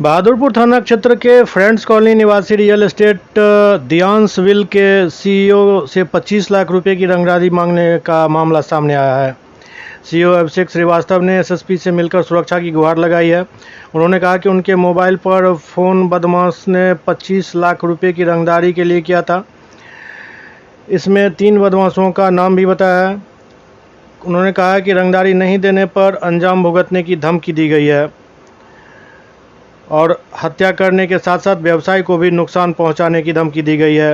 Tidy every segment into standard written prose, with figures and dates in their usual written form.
बहादुरपुर थाना क्षेत्र के फ्रेंड्स कॉलोनी निवासी रियल एस्टेट दियांश विल के सीईओ से 25 लाख रुपए की रंगदारी मांगने का मामला सामने आया है। सीईओ अभिषेक श्रीवास्तव ने एसएसपी से मिलकर सुरक्षा की गुहार लगाई है। उन्होंने कहा कि उनके मोबाइल पर फ़ोन बदमाश ने 25 लाख रुपए की रंगदारी के लिए किया था। इसमें 3 बदमाशों का नाम भी बताया है। उन्होंने कहा कि रंगदारी नहीं देने पर अंजाम भुगतने की धमकी दी गई है और हत्या करने के साथ साथ व्यवसाय को भी नुकसान पहुंचाने की धमकी दी गई है।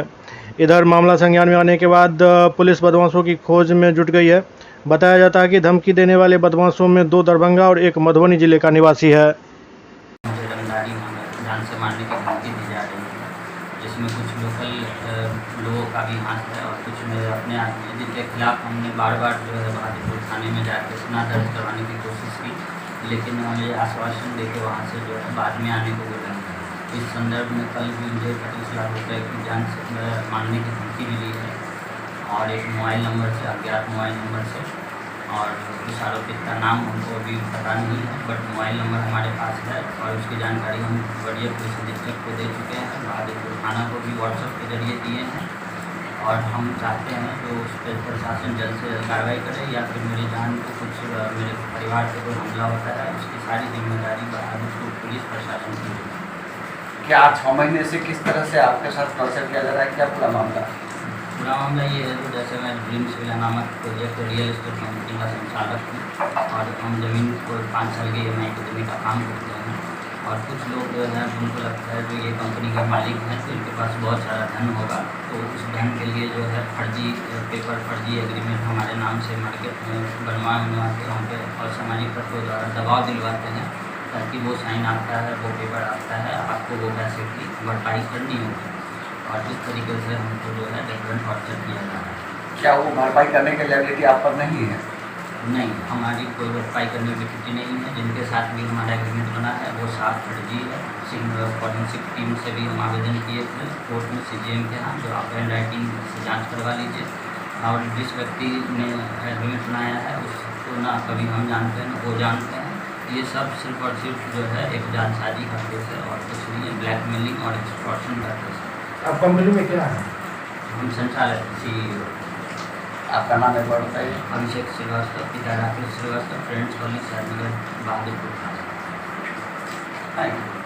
इधर मामला संज्ञान में आने के बाद पुलिस बदमाशों की खोज में जुट गई है। बताया जाता है कि धमकी देने वाले बदमाशों में 2 दरभंगा और 1 मधुबनी जिले का निवासी है। मुझे रंगदारी जान से मारने की धमकी दी जा रही है, जिसमें कुछ लोकल लोगों का भी हाथ है और कुछ मेरे अपने आदमी, जिनके खिलाफ हमने बार जो है बहादुरपुर थाने में जाकर सुना दर्ज करवाने की कोशिश की, लेकिन मुझे आश्वासन देके वहाँ से जो है बाद में आने को बोला। इस संदर्भ में कल भी मुझे 25 लाख रुपये की जान से मारने की धमकी मिली है और एक मोबाइल नंबर से, अज्ञात मोबाइल नंबर से, और उस आरोपित का नाम हमको अभी पता नहीं है, बट मोबाइल नंबर हमारे पास है और उसकी जानकारी हम बढ़िया पुलिस अधीक्षक को दे चुके हैं, बहादुरपुर थाना को भी व्हाट्सएप के जरिए दिए हैं और हम चाहते हैं तो उस पर प्रशासन जल्द से जल्द कार्रवाई करे या फिर मेरी जान को कुछ मेरे परिवार पर कोई हमला होता है उसकी सारी जिम्मेदारी बहादुरपुर पुलिस प्रशासन की है। क्या 6 महीने से किस तरह से आपके साथ टॉर्चर किया जा रहा है, क्या पूरा मामला? पूरा मामला ये है कि जैसे मैं ड्रीम्स विला नामक प्रोजेक्ट रियल एस्टेट कंपनी का संचालक हूँ और हम ज़मीन को 5 साल के EMI की ज़मीन का काम करते हैं और कुछ लोग जो है उनको लगता है जो ये कंपनी के मालिक हैं तो इनके पास बहुत सारा धन होगा, तो उस धन के लिए जो है फर्जी पेपर, फर्जी एग्रीमेंट हमारे नाम से मार्केट में बनवा के हम पे और सामाजिक तत्वों द्वारा दबाव दिलवाते हैं ताकि वो साइन आता है, वो पेपर आता है, आपको वो पैसे की भरपाई करनी होगी और इस तरीके से हमको जो है डिफरेंट टॉर्चर किया जा रहा है। क्या वो भरपाई करने की लायबिलिटी आप पर नहीं है? नहीं, हमारी कोई भरपाई करने की स्थिति नहीं है। जिनके साथ भी हमारा एग्रीमेंट बना है वो साफ फर्जी है। फॉरेंसिक टीम से भी हम आवेदन किए थे कोर्ट में CGM के यहाँ, जो आप हैंड राइटिंग से जाँच करवा लीजिए। और जिस व्यक्ति ने एग्रीमेंट बनाया है उसको ना कभी हम जानते हैं ना वो जानते हैं। ये सब सिर्फ और सिर्फ जो है एक जालसाजी का केस है और कुछ नहीं है, ब्लैकमेलिंग और एक्सटॉर्शन का केस है। आप कंपनी में क्या है? हम संचालक CEO। आपका नाम एक बार बताइए। अभिषेक श्रीवास्तव, पिता Rakesh Srivastava, friends colony, Bahadurpur. Thank you.